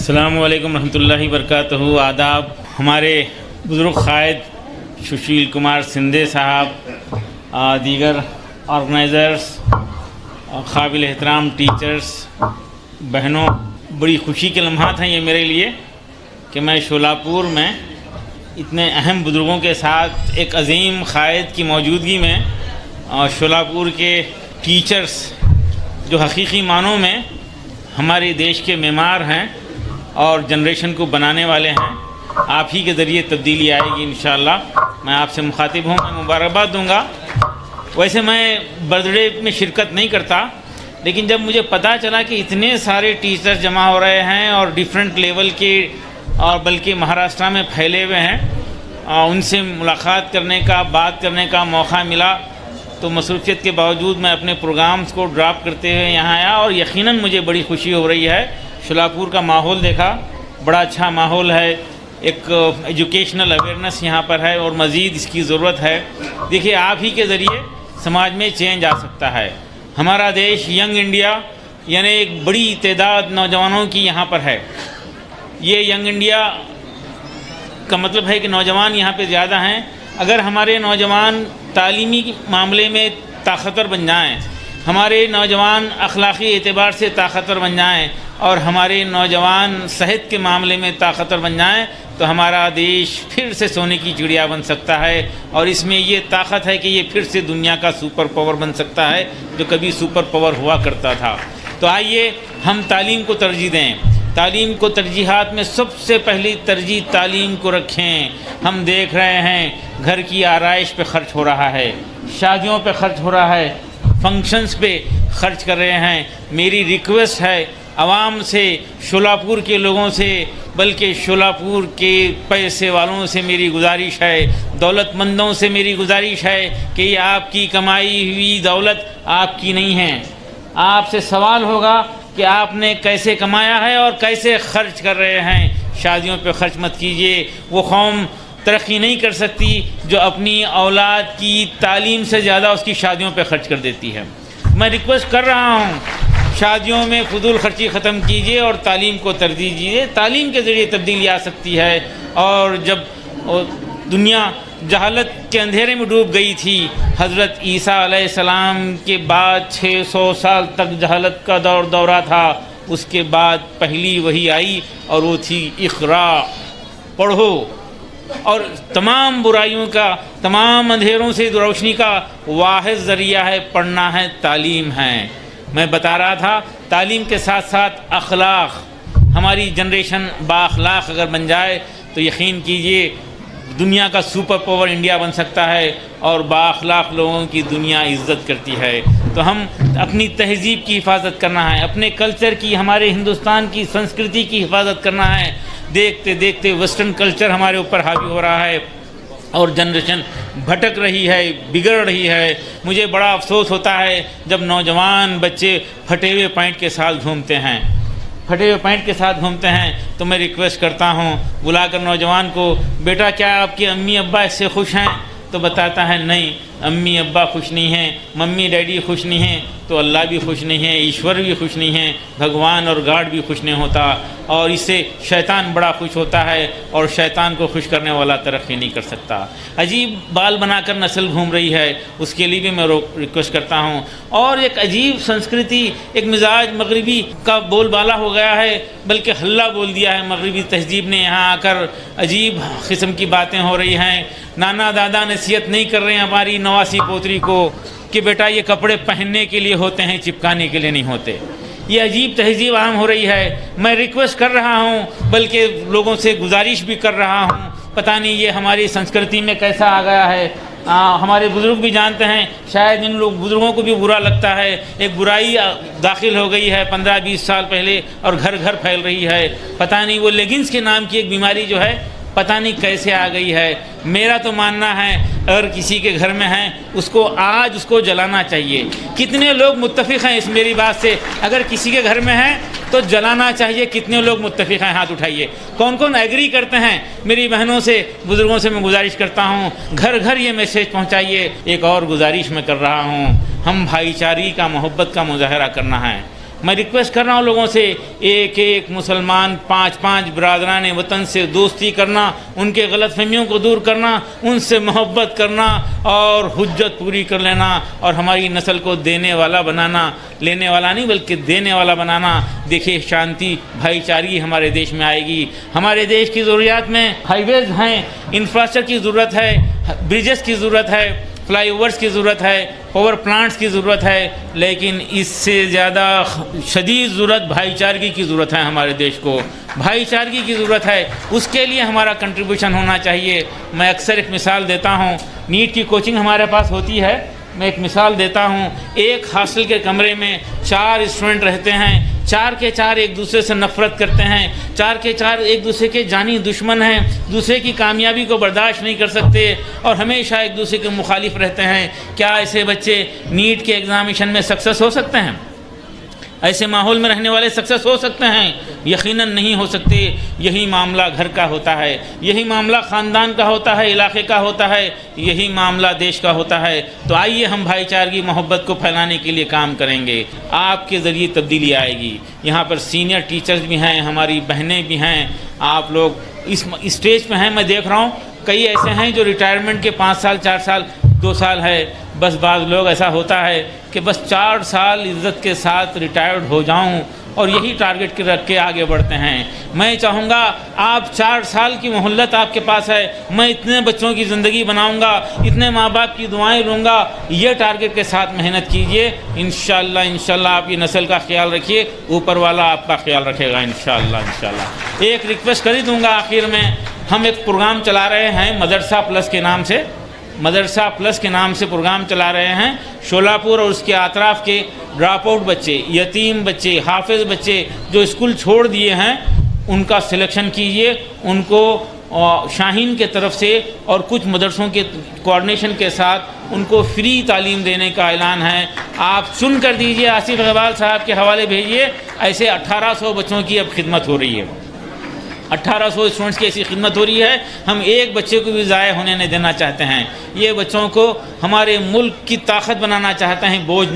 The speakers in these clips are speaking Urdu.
السلام علیکم ورحمۃ اللہ وبرکاتہ. آداب. ہمارے بزرگ قائد سشیل کمار سندھے صاحب، دیگر آرگنائزرز، قابل احترام ٹیچرز، بہنوں، بڑی خوشی کے لمحات ہیں یہ میرے لیے کہ میں شولاپور میں اتنے اہم بزرگوں کے ساتھ ایک عظیم قائد کی موجودگی میں شولاپور کے ٹیچرز جو حقیقی معنوں میں ہمارے دیش کے معمار ہیں اور جنریشن کو بنانے والے ہیں، آپ ہی کے ذریعے تبدیلی آئے گی انشاءاللہ. میں آپ سے مخاطب ہوں، میں مبارکباد دوں گا. ویسے میں برتھ ڈے میں شرکت نہیں کرتا، لیکن جب مجھے پتہ چلا کہ اتنے سارے ٹیچرز جمع ہو رہے ہیں اور ڈیفرنٹ لیول کے اور بلکہ مہاراشٹر میں پھیلے ہوئے ہیں، ان سے ملاقات کرنے کا، بات کرنے کا موقع ملا، تو مصروفیت کے باوجود میں اپنے پروگرامز کو ڈراپ کرتے ہوئے یہاں آیا اور یقیناً مجھے بڑی خوشی ہو رہی ہے. شولاپور کا ماحول دیکھا، بڑا اچھا ماحول ہے، ایک ایجوکیشنل اویئرنیس یہاں پر ہے اور مزید اس کی ضرورت ہے. دیکھیے، آپ ہی کے ذریعے سماج میں چینج آ سکتا ہے. ہمارا دیش ینگ انڈیا، یعنی ایک بڑی تعداد نوجوانوں کی یہاں پر ہے. یہ ینگ انڈیا کا مطلب ہے کہ نوجوان یہاں پہ زیادہ ہیں. اگر ہمارے نوجوان تعلیمی معاملے میں طاقتور بن جائیں، ہمارے نوجوان اخلاقی اعتبار سے طاقتور بن جائیں اور ہمارے نوجوان صحت کے معاملے میں طاقتور بن جائیں، تو ہمارا دیش پھر سے سونے کی چڑیا بن سکتا ہے. اور اس میں یہ طاقت ہے کہ یہ پھر سے دنیا کا سپر پاور بن سکتا ہے جو کبھی سپر پاور ہوا کرتا تھا. تو آئیے ہم تعلیم کو ترجیح دیں. تعلیم کو ترجیحات میں سب سے پہلی ترجیح تعلیم کو رکھیں. ہم دیکھ رہے ہیں گھر کی آرائش پہ خرچ ہو رہا ہے، شادیوں پہ خرچ ہو رہا ہے، فنکشنز پہ خرچ کر رہے ہیں. میری ریکویسٹ ہے عوام سے، شولاپور کے لوگوں سے، بلکہ شولاپور کے پیسے والوں سے میری گزارش ہے، دولت مندوں سے میری گزارش ہے کہ یہ آپ کی کمائی ہوئی دولت آپ کی نہیں ہے. آپ سے سوال ہوگا کہ آپ نے کیسے کمایا ہے اور کیسے خرچ کر رہے ہیں. شادیوں پہ خرچ مت کیجیے. وہ قوم ترقی نہیں کر سکتی جو اپنی اولاد کی تعلیم سے زیادہ اس کی شادیوں پہ خرچ کر دیتی ہے. میں ریکویسٹ کر رہا ہوں، شادیوں میں فضول خرچی ختم کیجیے اور تعلیم کو ترجیح دیجیے. تعلیم کے ذریعے تبدیلی آ سکتی ہے. اور جب دنیا جہالت کے اندھیرے میں ڈوب گئی تھی، حضرت عیسیٰ علیہ السلام کے بعد 600 سال تک جہالت کا دورہ تھا. اس کے بعد پہلی وحی آئی اور وہ تھی اقرا، پڑھو. اور تمام برائیوں کا، تمام اندھیروں سے روشنی کا واحد ذریعہ ہے پڑھنا ہے، تعلیم ہے. میں بتا رہا تھا تعلیم کے ساتھ ساتھ اخلاق. ہماری جنریشن با اخلاق اگر بن جائے تو یقین کیجئے دنیا کا سپر پاور انڈیا بن سکتا ہے اور با اخلاق لوگوں کی دنیا عزت کرتی ہے. تو ہم اپنی تہذیب کی حفاظت کرنا ہے، اپنے کلچر کی، ہمارے ہندوستان کی سنسکرتی کی حفاظت کرنا ہے. دیکھتے دیکھتے ویسٹرن کلچر ہمارے اوپر حاوی ہو رہا ہے اور جنریشن بھٹک رہی ہے، بگڑ رہی ہے. مجھے بڑا افسوس ہوتا ہے جب نوجوان بچے پھٹے ہوئے پینٹ کے ساتھ گھومتے ہیں. تو میں ریکویسٹ کرتا ہوں بلا کر نوجوان کو، بیٹا کیا آپ کے امی ابا اس سے خوش ہیں؟ تو بتاتا ہے نہیں، امی ابا خوش نہیں ہیں، ممی ڈیڈی خوش نہیں ہیں، تو اللہ بھی خوش نہیں ہے، ایشور بھی خوش نہیں ہے، بھگوان اور گاڈ بھی خوش نہیں ہوتا. اور اس سے شیطان بڑا خوش ہوتا ہے اور شیطان کو خوش کرنے والا ترقی نہیں کر سکتا. عجیب بال بنا کر نسل گھوم رہی ہے، اس کے لیے بھی میں ریکویسٹ کرتا ہوں. اور ایک عجیب سنسکرتی، ایک مزاج مغربی کا بول بالا ہو گیا ہے، بلکہ ہلہ بول دیا ہے مغربی تہذیب نے. یہاں آ کر عجیب قسم کی باتیں ہو رہی ہیں. نانا دادا نصیحت نہیں کر رہے ہیں ہماری نواسی پوتری کو کہ بیٹا یہ کپڑے پہننے کے لیے ہوتے ہیں، چپکانے کے لیے نہیں ہوتے. یہ عجیب تہذیب عام ہو رہی ہے. میں ریکویسٹ کر رہا ہوں، بلکہ لوگوں سے گزارش بھی کر رہا ہوں، پتہ نہیں یہ ہماری سنسکرتی میں کیسا آ گیا ہے. ہمارے بزرگ بھی جانتے ہیں، شاید ان لوگ بزرگوں کو بھی برا لگتا ہے. ایک برائی داخل ہو گئی ہے 15-20 سال پہلے اور گھر گھر پھیل رہی ہے. پتہ نہیں وہ لیگنز کے نام کی ایک بیماری جو ہے پتہ نہیں کیسے آ گئی ہے. میرا تو ماننا ہے اگر کسی کے گھر میں ہیں اس کو آج اس کو جلانا چاہیے. کتنے لوگ متفق ہیں اس میری بات سے؟ اگر کسی کے گھر میں ہیں تو جلانا چاہیے. کتنے لوگ متفق ہیں؟ ہاتھ اٹھائیے. کون کون ایگری کرتے ہیں؟ میری بہنوں سے، بزرگوں سے میں گزارش کرتا ہوں گھر گھر یہ میسیج پہنچائیے. ایک اور گزارش میں کر رہا ہوں، ہم بھائی چارگی کا، محبت کا مظاہرہ کرنا ہے. میں ریکویسٹ کر رہا ہوں لوگوں سے، ایک ایک مسلمان 5 برادران وطن سے دوستی کرنا، ان کے غلط فہمیوں کو دور کرنا، ان سے محبت کرنا اور حجت پوری کر لینا، اور ہماری نسل کو دینے والا بنانا، لینے والا نہیں بلکہ دینے والا بنانا۔ دیکھیے شانتی بھائی چارگی ہمارے دیش میں آئے گی۔ ہمارے دیش کی ضروریات میں ہائی ویز ہیں، انفراسٹرکچر کی ضرورت ہے، بریجز کی ضرورت ہے، فلائی اوورس کی ضرورت ہے، پاور پلانٹس کی ضرورت ہے، لیکن اس سے زیادہ شدید ضرورت بھائی چارگی کی ضرورت ہے۔ ہمارے دیش کو بھائی چارگی کی ضرورت ہے، اس کے لیے ہمارا کنٹریبیوشن ہونا چاہیے۔ میں اکثر ایک مثال دیتا ہوں، نیٹ کی کوچنگ ہمارے پاس ہوتی ہے، میں ایک مثال دیتا ہوں۔ ایک ہاسٹل کے کمرے میں 4 اسٹوڈنٹ رہتے ہیں، 4 کے 4 ایک دوسرے سے نفرت کرتے ہیں، 4 کے 4 ایک دوسرے کے جانی دشمن ہیں، دوسرے کی کامیابی کو برداشت نہیں کر سکتے اور ہمیشہ ایک دوسرے کے مخالف رہتے ہیں۔ کیا ایسے بچے نیٹ کے ایگزامینیشن میں سکسیس ہو سکتے ہیں؟ ایسے ماحول میں رہنے والے سکسیس ہو سکتے ہیں؟ یقیناً نہیں ہو سکتے۔ یہی معاملہ گھر کا ہوتا ہے، یہی معاملہ خاندان کا ہوتا ہے، علاقے کا ہوتا ہے، یہی معاملہ دیش کا ہوتا ہے۔ تو آئیے ہم بھائی چارگی محبت کو پھیلانے کے لیے کام کریں گے، آپ کے ذریعے تبدیلی آئے گی۔ یہاں پر سینئر ٹیچرز بھی ہیں، ہماری بہنیں بھی ہیں، آپ لوگ اس اسٹیج پہ ہیں، میں دیکھ رہا ہوں کئی ایسے ہیں جو ریٹائرمنٹ کے 5 سال 4 سال 2 سال ہے، بس بعض لوگ ایسا ہوتا ہے کہ بس 4 سال عزت کے ساتھ ریٹائرڈ ہو جاؤں، اور یہی ٹارگٹ رکھ کے آگے بڑھتے ہیں۔ میں چاہوں گا آپ 4 سال کی مہلت آپ کے پاس ہے، میں اتنے بچوں کی زندگی بناؤں گا، اتنے ماں باپ کی دعائیں لوں گا، یہ ٹارگٹ کے ساتھ محنت کیجئے۔ انشاءاللہ آپ کی نسل کا خیال رکھیے، اوپر والا آپ کا خیال رکھے گا انشاءاللہ۔ ایک ریکویسٹ کر ہی دوں گا آخر میں، ہم ایک پروگرام چلا رہے ہیں مدرسہ پلس کے نام سے، مدرسہ پلس کے نام سے پروگرام چلا رہے ہیں۔ شولاپور اور اس کے اطراف کے ڈراپ آؤٹ بچے، یتیم بچے، حافظ بچے جو اسکول چھوڑ دیے ہیں، ان کا سلیکشن کیجئے، ان کو شاہین کے طرف سے اور کچھ مدرسوں کے کوآرڈینیشن کے ساتھ ان کو فری تعلیم دینے کا اعلان ہے۔ آپ چن کر دیجئے، آصف اقبال صاحب کے حوالے بھیجئے۔ ایسے 1800 بچوں کی اب خدمت ہو رہی ہے، 1800 اسٹوڈنٹس کی ایسی خدمت ہو رہی ہے۔ ہم ایک بچے کو بھی ضائع ہونے نہیں دینا چاہتے ہیں۔ یہ بچوں کو ہمارے ملک کی طاقت بنانا چاہتے ہیں، بوجھ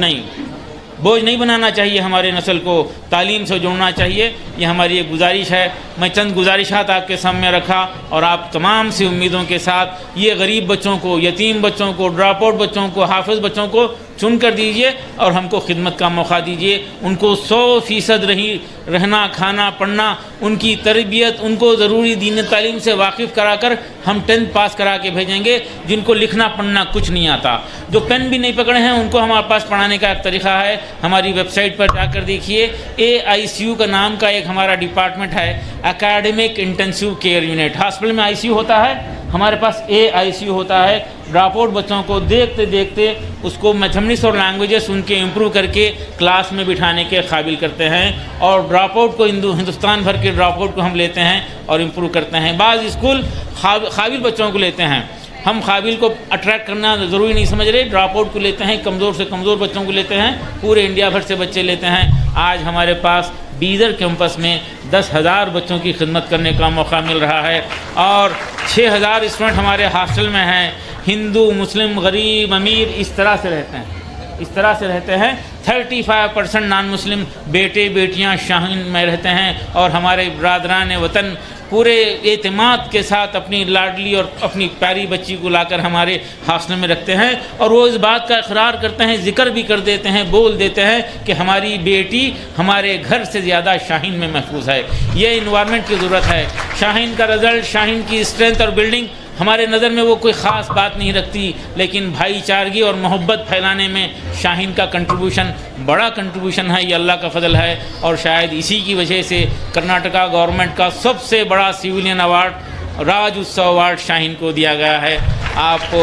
نہیں بنانا چاہیے۔ ہمارے نسل کو تعلیم سے جوڑنا چاہیے، یہ ہماری ایک گزارش ہے۔ میں چند گزارشات آپ کے سامنے رکھا، اور آپ تمام سی امیدوں کے ساتھ یہ غریب بچوں کو، یتیم بچوں کو، ڈراپ آؤٹ بچوں کو، حافظ بچوں کو چن کر دیجئے اور ہم کو خدمت کا موقع دیجئے۔ ان کو 100% رہنا، کھانا، پڑھنا، ان کی تربیت، ان کو ضروری دین تعلیم سے واقف کرا کر ہم 10th پاس کرا کے بھیجیں گے۔ جن کو لکھنا پڑھنا کچھ نہیں آتا، جو پین بھی نہیں پکڑے ہیں، ان کو ہمارے پاس پڑھانے کا ایک طریقہ ہے۔ ہماری ویب سائٹ پر جا کر دیکھیے، AICU کا نام کا ایک ہمارا ڈپارٹمنٹ ہے، اکیڈمک انٹینسیو کیئر یونٹ۔ ہاسپٹل میں ICU ہوتا ہے، ہمارے پاس AICU ہوتا ہے۔ ڈراپ آؤٹ بچوں کو دیکھتے دیکھتے اس کو میتھمیٹکس اور لینگویجز ان کے امپروو کر کے کلاس میں بٹھانے کے قابل کرتے ہیں، اور ڈراپ آؤٹ کو ہندوستان بھر کے ڈراپ آؤٹ کو ہم لیتے ہیں اور امپروو کرتے ہیں۔ بعض اسکول قابل بچوں کو لیتے ہیں، ہم قابل کو اٹریکٹ کرنا ضروری نہیں سمجھ رہے، ڈراپ آؤٹ کو لیتے ہیں، کمزور سے کمزور بچوں کو لیتے ہیں، پورے انڈیا بھر سے بچے لیتے ہیں۔ آج ہمارے پاس بیدر کیمپس میں 10,000 بچوں کی خدمت کرنے کا موقع مل رہا ہے، اور 6,000 اسٹوڈنٹ ہمارے ہاسٹل میں ہیں۔ ہندو، مسلم، غریب، امیر اس طرح سے رہتے ہیں۔ 35% نان مسلم بیٹے بیٹیاں شاہین میں رہتے ہیں، اور ہمارے برادران وطن پورے اعتماد کے ساتھ اپنی لاڈلی اور اپنی پیاری بچی کو لا کر ہمارے ہاسٹل میں رکھتے ہیں، اور وہ اس بات کا اقرار کرتے ہیں، ذکر بھی کر دیتے ہیں، بول دیتے ہیں کہ ہماری بیٹی ہمارے گھر سے زیادہ شاہین میں محفوظ ہے۔ یہ انوائرمنٹ کی ضرورت ہے۔ شاہین کا رزلٹ، شاہین کی اسٹرینتھ اور بلڈنگ ہمارے نظر میں وہ کوئی خاص بات نہیں رکھتی، لیکن بھائی چارگی اور محبت پھیلانے میں شاہین کا کنٹریبیوشن بڑا کنٹریبیوشن ہے۔ یہ اللہ کا فضل ہے، اور شاید اسی کی وجہ سے کرناٹکا گورنمنٹ کا سب سے بڑا سیویلین ایوارڈ راج اتسو ایوارڈ شاہین کو دیا گیا ہے۔ آپ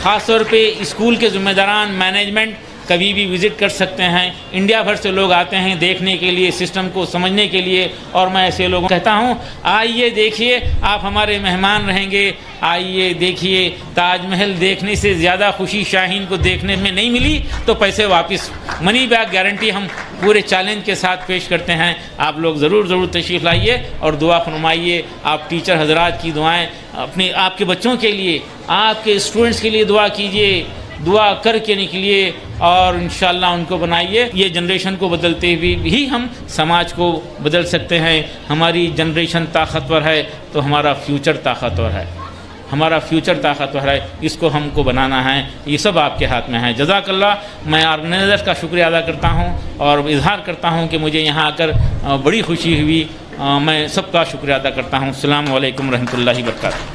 خاص طور پہ اسکول کے ذمہ داران، مینجمنٹ کبھی بھی وزٹ کر سکتے ہیں۔ انڈیا بھر سے لوگ آتے ہیں دیکھنے کے لیے، سسٹم کو سمجھنے کے لیے، اور میں ایسے لوگوں کو کہتا ہوں آئیے دیکھیے، آپ ہمارے مہمان رہیں گے، آئیے دیکھیے۔ تاج محل دیکھنے سے زیادہ خوشی شاہین کو دیکھنے میں نہیں ملی تو پیسے واپس، منی بیک گارنٹی ہم پورے چیلنج کے ساتھ پیش کرتے ہیں۔ آپ لوگ ضرور تشریف لائیے اور دعا فرمائیے۔ آپ ٹیچر حضرات کی دعائیں آپ کے بچوں کے لیے، آپ کے اسٹوڈنٹس کے لیے دعا کیجیے۔ دعا کر کے نکلیے اور انشاءاللہ ان کو بنائیے. یہ جنریشن کو بدلتے ہوئے ہی ہم سماج کو بدل سکتے ہیں. ہماری جنریشن طاقتور ہے تو ہمارا فیوچر طاقتور ہے. ہمارا فیوچر طاقتور ہے. اس کو ہم کو بنانا ہے. یہ سب آپ کے ہاتھ میں ہے. جزاک اللہ. میں آرگنائزر کا شکریہ ادا کرتا ہوں اور اظہار کرتا ہوں کہ مجھے یہاں آ کر بڑی خوشی ہوئی. میں سب کا شکریہ ادا کرتا ہوں. السلام علیکم ورحمۃ اللہ وبرکاتہ.